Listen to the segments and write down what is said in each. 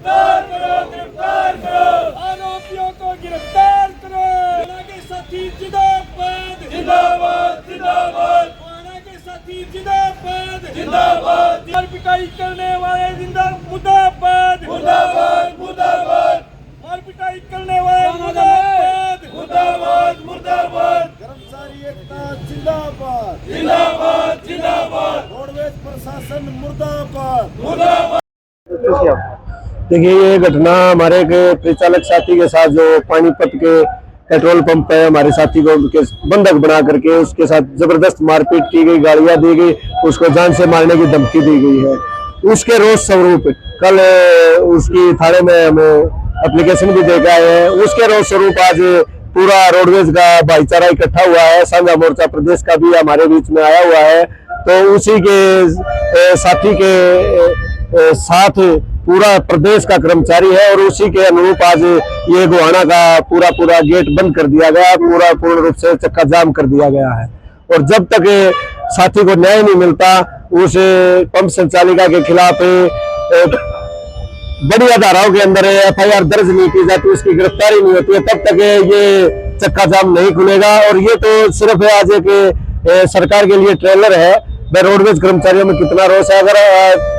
गिरफ्तार करो, आरोपियों को गिरफ्तार करो। के साथी जिंदाबाद जिंदाबाद जिंदाबाद, के साथी जिंदाबाद जिंदाबाद, मार पिटाई करने वाले मुर्दाबाद मुर्दाबाद मुर्दाबाद, मार पिटाई करने वाले मुर्दाबाद मुर्दाबाद मुर्दाबाद, कर्मचारी एकता जिंदाबाद जिंदाबाद जिंदाबाद, रोडवेज प्रशासन मुर्दाबाद मुर्दाबाद। देखिए, ये घटना हमारे एक परिचालक साथी के साथ जो पानीपत के पेट्रोल पंप पे हमारे साथी को बंधक बना करके उसके साथ जबरदस्त मारपीट की गई, गालियां दी गई, उसको जान से मारने की धमकी दी गई है। उसके रोष स्वरूप कल उसकी थाने में हमें एप्लीकेशन भी देखा है। उसके रोष स्वरूप आज पूरा रोडवेज का भाईचारा इकट्ठा हुआ है। साझा मोर्चा प्रदेश का भी हमारे बीच में आया हुआ है। तो उसी के साथी के साथ पूरा प्रदेश का कर्मचारी है और उसी के अनुरूप आज ये गोहाना का पूरा गेट बंद कर दिया गया, पूर्ण रूप से चक्का जाम कर दिया गया है। और जब तक साथी को न्याय नहीं मिलता, उस पंप संचालिका के खिलाफ बड़ी धाराओं के अंदर FIR दर्ज नहीं की जाती, उसकी गिरफ्तारी नहीं होती है, तब तक ये चक्का जाम नहीं खुलेगा। और ये तो सिर्फ आज एक सरकार के लिए ट्रेलर है। भाई, रोडवेज कर्मचारियों में कितना रोष है, अगर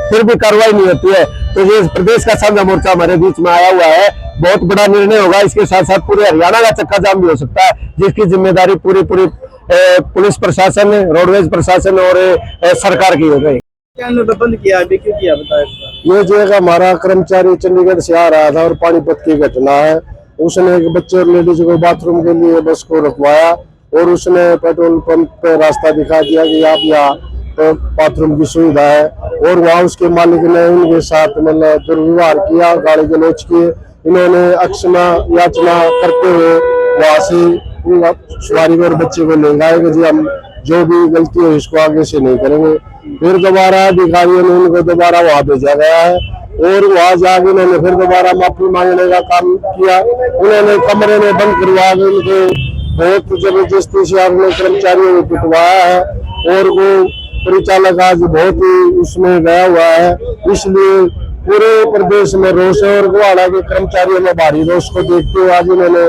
फिर भी कार्रवाई नहीं होती है तो ये प्रदेश का साझा मोर्चा हमारे बीच में आया हुआ है। बहुत बड़ा निर्णय होगा। इसके साथ साथ पूरे हरियाणा का चक्का जाम भी हो सकता है, जिसकी जिम्मेदारी पूरी पुलिस प्रशासन, रोडवेज प्रशासन और सरकार की हो गई। बंद किया अभी क्यों किया बताया? ये जो है हमारा कर्मचारी चंडीगढ़ से आ रहा था और पानीपत की घटना है। उसने एक बच्चे और लेडीज को बाथरूम के लिए बस को रुकवाया और उसने पेट्रोल पंप पे रास्ता दिखा दिया कि आप यहाँ तो बाथरूम की सुविधा है, और वहाँ उसके मालिक ने उनके साथ मतलब दुर्व्यवहार किया, गाली गलौज किए। इन्होंने अक्षमा याचना करते हुए वहाँ से सवारी और बच्चे को ले गए कि जी हम जो भी गलती है इसको आगे से नहीं करेंगे। फिर दोबारा अधिकारियों ने उनको दोबारा वहाँ भेजा गया है और वहाँ जाके उन्होंने फिर दोबारा माफी मांगने का काम किया। उन्होंने कमरे में बंद करवा के उनको बहुत जबरदस्ती से अपने कर्मचारियों को पिटवाया है और वो परिचालक आज बहुत ही उसमें गया हुआ है। इसलिए पूरे प्रदेश में रोष है और गोहाना के कर्मचारियों में भारी रोष को देखते हुए आज उन्होंने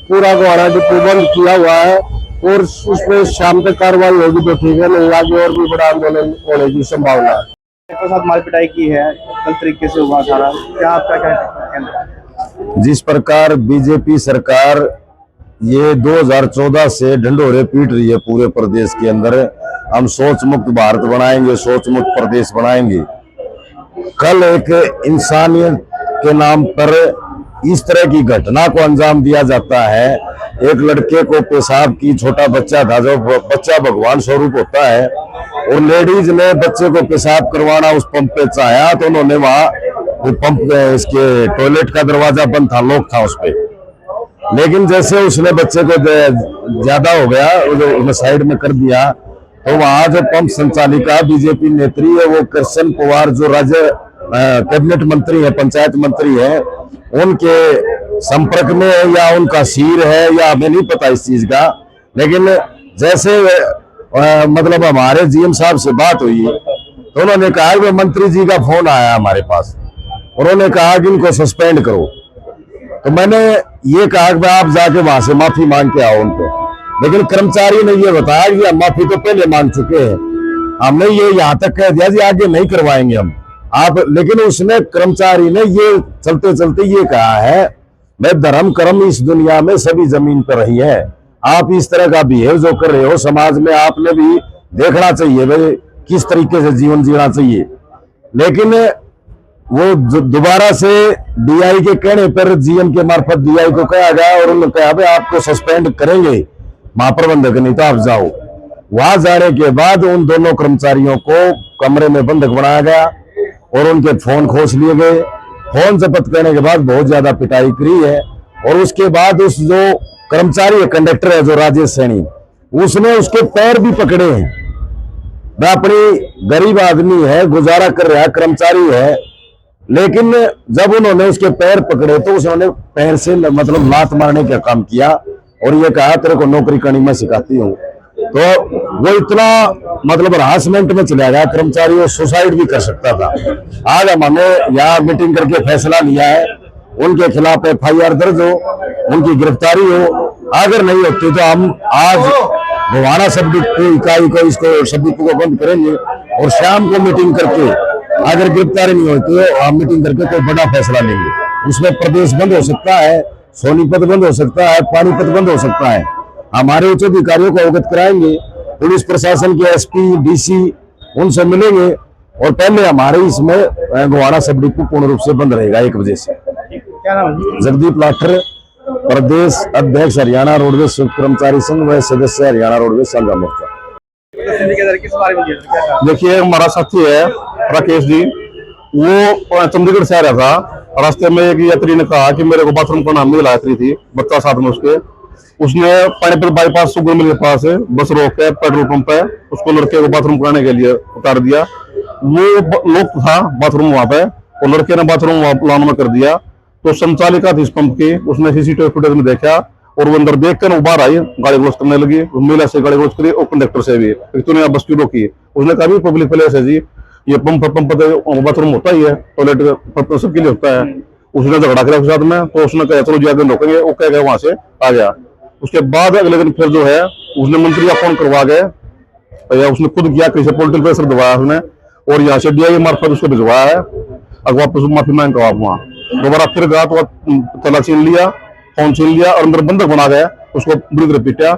पूरा गोहाना डिपो बंद किया हुआ है और उसमें शाम तक कार्रवाई होगी तो ठीक है, नहीं आगे और भी बड़ा आंदोलन होने की संभावना है। साथ मारपिटाई की है, गलत तरीके से हुआ सारा, क्या आपका कहना? जिस प्रकार बीजेपी सरकार ये 2014 से ढंढोरे पीट रही है पूरे प्रदेश के अंदर, हम सोच मुक्त भारत बनाएंगे, सोच मुक्त प्रदेश बनाएंगे। कल एक इंसानियत के नाम पर इस तरह की घटना को अंजाम दिया जाता है। एक लड़के को पेशाब की, छोटा बच्चा था, जो बच्चा भगवान स्वरूप होता है, और लेडीज ने बच्चे को पेशाब करवाना उस पंप पे चाहा तो उन्होंने वहां पंप इसके टॉयलेट का दरवाजा बंद था, लॉक था उस पे। लेकिन जैसे उसने बच्चे को ज्यादा हो गया, उसने साइड में कर दिया, तो वहां जो पंप संचालिका बीजेपी नेत्री है वो कृष्ण पवार, जो राज्य कैबिनेट मंत्री है, पंचायत मंत्री है, उनके संपर्क में है या उनका सिर है या हमें नहीं पता इस चीज का। लेकिन जैसे मतलब हमारे GM साहब से बात हुई तो उन्होंने कहा कि मंत्री जी का फोन आया हमारे पास, उन्होंने कहा कि इनको सस्पेंड करो। तो मैंने ये कहा कि आप जाके वहां से माफी मांग के आओ उनको। लेकिन कर्मचारी ने ये बताया कि हम माफी तो पहले मांग चुके हैं, हमने ये यहाँ तक कह दिया जी आगे नहीं करवाएंगे हम आप। लेकिन उसने, कर्मचारी ने ये चलते चलते ये कहा है, मैं धर्म कर्म इस दुनिया में सभी जमीन पर रही है, आप इस तरह का बिहेव जो कर रहे हो समाज में आपने भी देखना चाहिए भाई किस तरीके से जीवन जीना चाहिए। लेकिन वो दोबारा से DI के कहने पर GM के मार्फत DI को कहा गया और उन्होंने कहा भाई आपको सस्पेंड करेंगे महाप्रबंधक, नहीं तो आप जाओ। वहां जाने के बाद उन दोनों कर्मचारियों को कमरे में बंधक बनाया गया और उनके फोन खोज लिए गए। फोन जब्त करने के बाद बहुत ज्यादा पिटाई करी है और उसके बाद उस जो कर्मचारी है, कंडक्टर है जो राजेश सैनी, उसने उसके पैर भी पकड़े हैं। वह अपनी गरीब आदमी है, गुजारा कर रहा है, कर्मचारी है, लेकिन जब उन्होंने उसके पैर पकड़े तो उसने पैर से मतलब लात मारने का काम किया और ये कहा तेरे को नौकरी करनी मैं सिखाती हूँ। तो वो इतना मतलब हरासमेंट में चला गया कर्मचारी, वो सुसाइड भी कर सकता था। आज हमने यहाँ मीटिंग करके फैसला लिया है उनके खिलाफ FIR दर्ज हो, उनकी गिरफ्तारी हो। अगर नहीं होती तो हम आज गोहाना सब डिपो इकाई को इसको सब डिपो को बंद करेंगे और शाम को मीटिंग करके अगर गिरफ्तारी नहीं होती तो हम मीटिंग करके कोई बड़ा फैसला लेंगे। उसमें प्रदेश बंद हो सकता है, सोनीपत बंद हो सकता है, पानीपत बंद हो सकता है। हमारे उच्च अधिकारियों को अवगत कराएंगे, पुलिस प्रशासन के SP DC उनसे मिलेंगे और पहले हमारे इसमें गोहाना सब डिपो पूर्ण रूप से बंद रहेगा 1 बजे से। क्या नाम है? जगदीप लाठर, प्रदेश अध्यक्ष हरियाणा रोडवेज कर्मचारी संघ व सदस्य हरियाणा रोडवेज संघ मोर्चा। किस बारे में क्या था? देखिए, हमारा साथी है राकेश जी, वो चंडीगढ़ से आ रहा था। रास्ते में एक यात्री ने कहा कि मेरे को बाथरूम करना, महिला यात्री थी, बच्चा साथ में उसके। उसने पानीपत बाईपास सुगर मिल के पास बस रोक के पेट्रोल पंप है, उसको लड़के को बाथरूम कराने के लिए उतार दिया। वो लोग था बाथरूम वहां पे, और लड़के ने बाथरूम लान में कर दिया। तो संचालिका थी इस पंप की, उसने CCTV फुटेज में देखा और वो अंदर देख कर वो बाहर आई, गाड़ी क्लोज करने लगी। महिला से गाड़ी क्लोज करी और कंडक्टर से भी, तूने बस क्यों रोकी? उसने कहा भी पब्लिक प्लेस है जी, ये पंप बाथरूम होता ही है, टॉयलेट सबके लिए होता है। उसने झगड़ा किया उसके साथ में, तो उसने कहा चलो जी आगे रोकेंगे, वो कह गया, वहां से आ गया। उसके बाद अगले दिन फिर जो है उसने मंत्री का फोन करवा गए, या उसने खुद किया, किसी पोलिटिकल प्रेशर दबाया उसने, और यहाँ से DI मार्फत उसको भिजवाया है। अगर वापस माफी मांग कर वहां दोबारा फिर गया तो तला छीन लिया, फोन छीन लिया और अंदर बंधक बना गया, उसको बुरी तरह पीटा।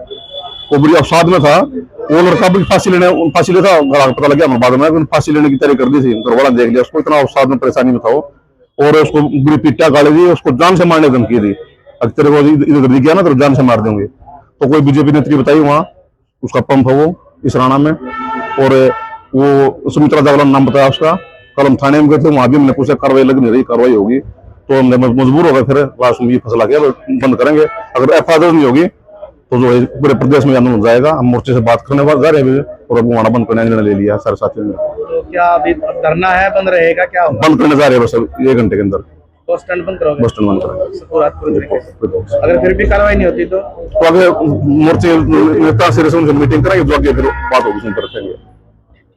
वो बुरी अवसाद में था, वो लड़का भी फांसी लेता, पता लग गया बाद में, फांसी लेने की तैयारी कर दी थी। घरवाला देख लिया उसको, इतना अवसाद में परेशानी में था वो, और उसको बुरी पीटा, गाली दी, उसको जान से मारने की धमकी दी। अगर तेरे को इधर दिख गया ना तो जान से मार देंगे। तो कोई BJP नेत्री बताई वहाँ, उसका पंप है वो इसराना में, और वो सुमित्रा चावला नाम बताया उसका। कल हम थाने में गए थे, वहां भी हमने पूछा, कार्रवाई लग नहीं रही, कार्रवाई होगी। तो हमने मजबूर हो गए, फिर लास्ट में ये फैसला किया बंद करेंगे। अगर FIR नहीं होगी तो जो है पूरे प्रदेश में आंदोलन हो जाएगा। हम मोर्चे से बात करने जा रहे हैं और अब वहां बंद करने का निर्णय ले लिया सारे साथियों ने। तो क्या अभी धरना है, बंद रहेगा, क्या होगा? बंद करने जा रहे हैं बस 1 घंटे के अंदर। बस स्टैंड बंद करोगे? बस स्टैंड बंद करेंगे। पूरी तरीके से। अगर फिर भी कार्रवाई नहीं होती तो आगे मोर्चे नेता से मीटिंग करेंगे, जो आगे फिर बात होगी सुनकर रखेंगे।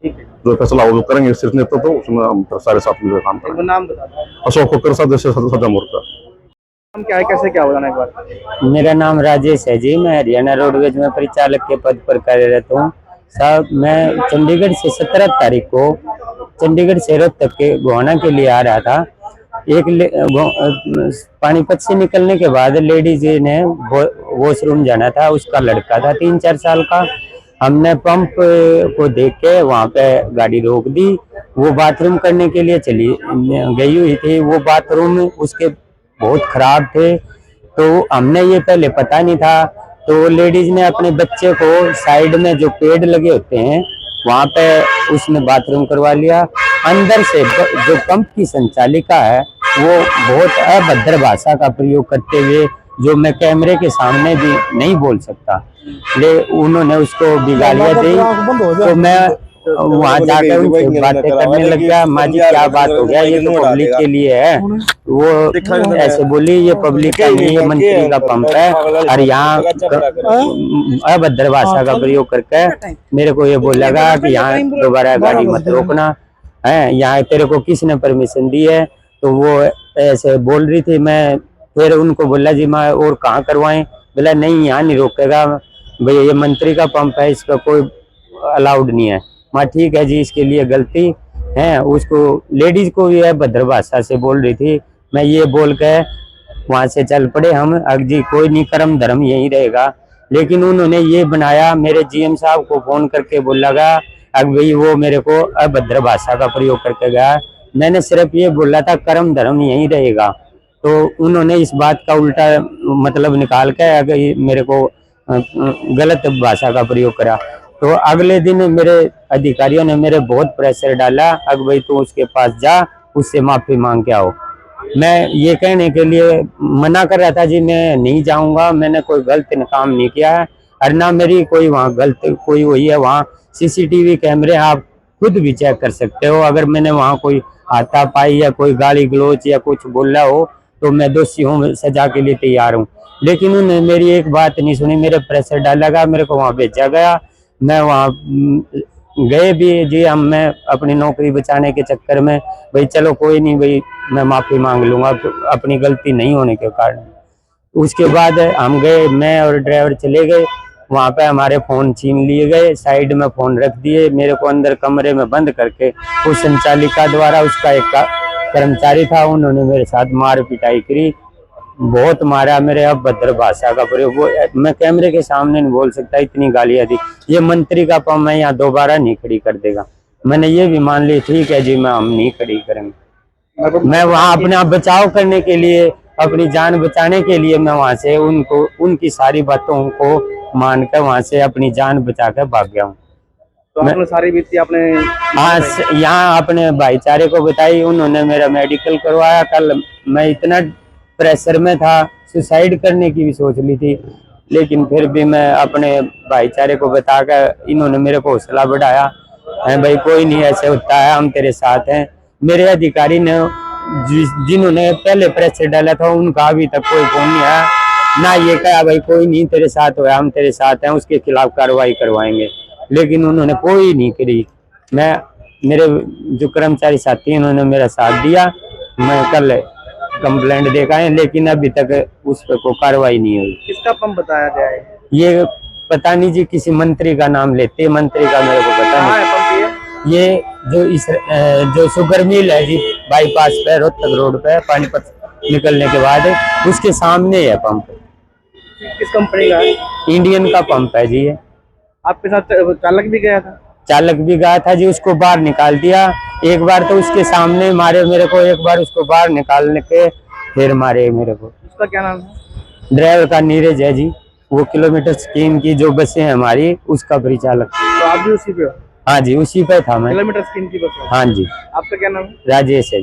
ठीक है, जो फैसला वो करेंगे शीर्ष नेतृत्व, तो उसमें हम सारे साथ मिलकर काम एक करेंगे। नाम बता दो। अशोक कोकर, सदस्य सजा मोर्चा। नाम क्या है, कैसे क्या बताना एक बार? मेरा नाम राजेश है जी, मैं हरियाणा रोडवेज में परिचालक के पद पर कार्यरत हूँ साहब। मैं चंडीगढ़ से 17 तारीख को चंडीगढ़ से रोहतक के गोहाना के लिए आ रहा था। पानीपत से निकलने के बाद लेडीज ने वॉशरूम जाना था, उसका लड़का था 3-4 साल का। हमने पंप को देख के वहां पे गाड़ी रोक दी। वो बाथरूम करने के लिए चली गई हुई थी। वो बाथरूम उसके बहुत खराब थे, तो हमने ये पहले पता नहीं था। तो लेडीज ने अपने बच्चे को साइड में जो पेड़ लगे होते हैं वहां पे उसने बाथरूम करवा लिया। अंदर से जो पंप की संचालिका है वो बहुत अभद्र भाषा का प्रयोग करते हुए, जो मैं कैमरे के सामने भी नहीं बोल सकता, उन्होंने उसको बिगाड़ियां दी। तो मैं वहां जाकर उनसे बातें करने लग गया। माँ जी क्या बात हो गया, ये तो पब्लिक के लिए है। वो ऐसे बोली, ये पब्लिक का नहीं, ये मंत्री का पंप है। और यहाँ अभद्र भाषा का प्रयोग करके मेरे को ये बोलेगा कि यहाँ दोबारा गाड़ी मत रोकना है, यहाँ तेरे को किसने परमिशन दी है। तो वो ऐसे बोल रही थी। मैं फिर उनको बोला जी मैं और कहाँ करवाएं? बोला नहीं यहाँ नहीं रोकेगा भैया, ये मंत्री का पंप है, इसका कोई अलाउड नहीं है। माँ ठीक है जी, इसके लिए गलती है। उसको लेडीज को भी भद्र भाषा से बोल रही थी। मैं ये बोल के वहां से चल पड़े हम। अब जी कोई नहीं, कर्म धर्म यही रहेगा। लेकिन उन्होंने ये बनाया, मेरे GM साहब को फोन करके बोला गया, अब भाई वो मेरे को अभद्र भाषा का प्रयोग करके गया। मैंने सिर्फ ये बोला था कर्म धर्म यही रहेगा। तो उन्होंने इस बात का उल्टा मतलब निकाल के मेरे को गलत भाषा का प्रयोग करा। तो अगले दिन मेरे अधिकारियों ने मेरे बहुत प्रेशर डाला, अब भाई तू उसके पास जा, उससे माफी मांग के आओ। मैं ये कहने के लिए मना कर रहा था जी मैं नहीं जाऊंगा, मैंने कोई गलत काम नहीं किया है और ना मेरी कोई वहाँ गलत कोई हुई है। वहाँ CCTV कैमरे आप खुद भी चेक कर सकते हो। अगर मैंने वहाँ कोई हाथापाई या कोई गाली गलोच या कुछ बोला हो तो मैं दोषी हूँ, सजा के लिए तैयार हूँ। लेकिन उन्होंने मेरी एक बात नहीं सुनी, मेरे प्रेशर डाला गया, मेरे को वहाँ भेजा गया। मैं वहाँ गए भी जी, हम मैं अपनी नौकरी बचाने के चक्कर में भाई चलो कोई नहीं भाई, मैं माफी मांग लूंगा अपनी गलती नहीं होने के कारण। उसके बाद हम गए, मैं और ड्राइवर चले गए, वहाँ पे हमारे फोन छीन लिए गए, साइड में फोन रख दिए, मेरे को अंदर कमरे में बंद करके उस संचालिका द्वारा, उसका एक कर्मचारी था, उन्होंने मेरे साथ मार पिटाई करी, बहुत मारा, मेरे अभद्र भाषा का प्रयोग, वो मैं कैमरे के सामने नहीं बोल सकता, इतनी गालियां दी। ये मंत्री का पम मैं यहाँ दोबारा नहीं खड़ी कर देगा। मैंने ये भी मान ली, ठीक है जी, मैं हम नहीं खड़ी करेंगे। मैं वहाँ अपने आप बचाव करने के लिए, अपनी जान बचाने के लिए मैं वहाँ से उनको, उनकी सारी बातों को मानकर वहाँ से अपनी जान बचा कर भाग गया हूँ। तो आपने सारी बीती आपने हाँ, यहाँ अपने भाईचारे को बताई, उन्होंने मेरा मेडिकल करवाया। कल मैं इतना प्रेशर में था, सुसाइड करने की भी सोच ली थी, लेकिन फिर भी मैं अपने भाईचारे को बताकर, इन्होंने मेरे को हौसला बढ़ाया है, भाई कोई नहीं, ऐसे होता है, हम तेरे साथ हैं। मेरे अधिकारी ने जिन्होंने पहले प्रेशर डाला था, उनका अभी तक कोई फोन नहीं आया, ना ये कहा भाई कोई नहीं तेरे साथ हो, हम तेरे साथ हैं, उसके खिलाफ कार्रवाई करवाएंगे, लेकिन उन्होंने कोई नहीं करी। मैं, मेरे जो कर्मचारी साथी उन्होंने मेरा साथ दिया, मैं कल कंप्लेंट देखा है, लेकिन अभी तक उस पर कोई कार्रवाई नहीं हुई। किसका पंप बताया गया है? ये पता नहीं जी, किसी मंत्री का नाम लेते, मंत्री का मेरे को पता कहाँ नहीं। है पंप ये जो इस जो शुगर मिल है जी, बाईपास पे, रोहतक रोड पे, पानीपत निकलने के बाद उसके सामने है पंप। किस कंपनी का है? इंडियन का पंप है जी ये। आपके साथ चालक भी गया था? चालक भी गया था जी, उसको बाहर निकाल दिया। एक बार तो उसके सामने मारे मेरे को, एक बार उसको बाहर निकालने के फिर मारे मेरे को। उसका क्या नाम है? ड्राइवर का नीरज है जी, वो किलोमीटर स्कीम की जो बसें हैं हमारी, उसका परिचालक। तो आप भी उसी पे हो? हाँ जी, उसी पे था मैं। किलोमीटर स्कीम की बस है? हाँ जी। आपका क्या नाम है? राजेश है।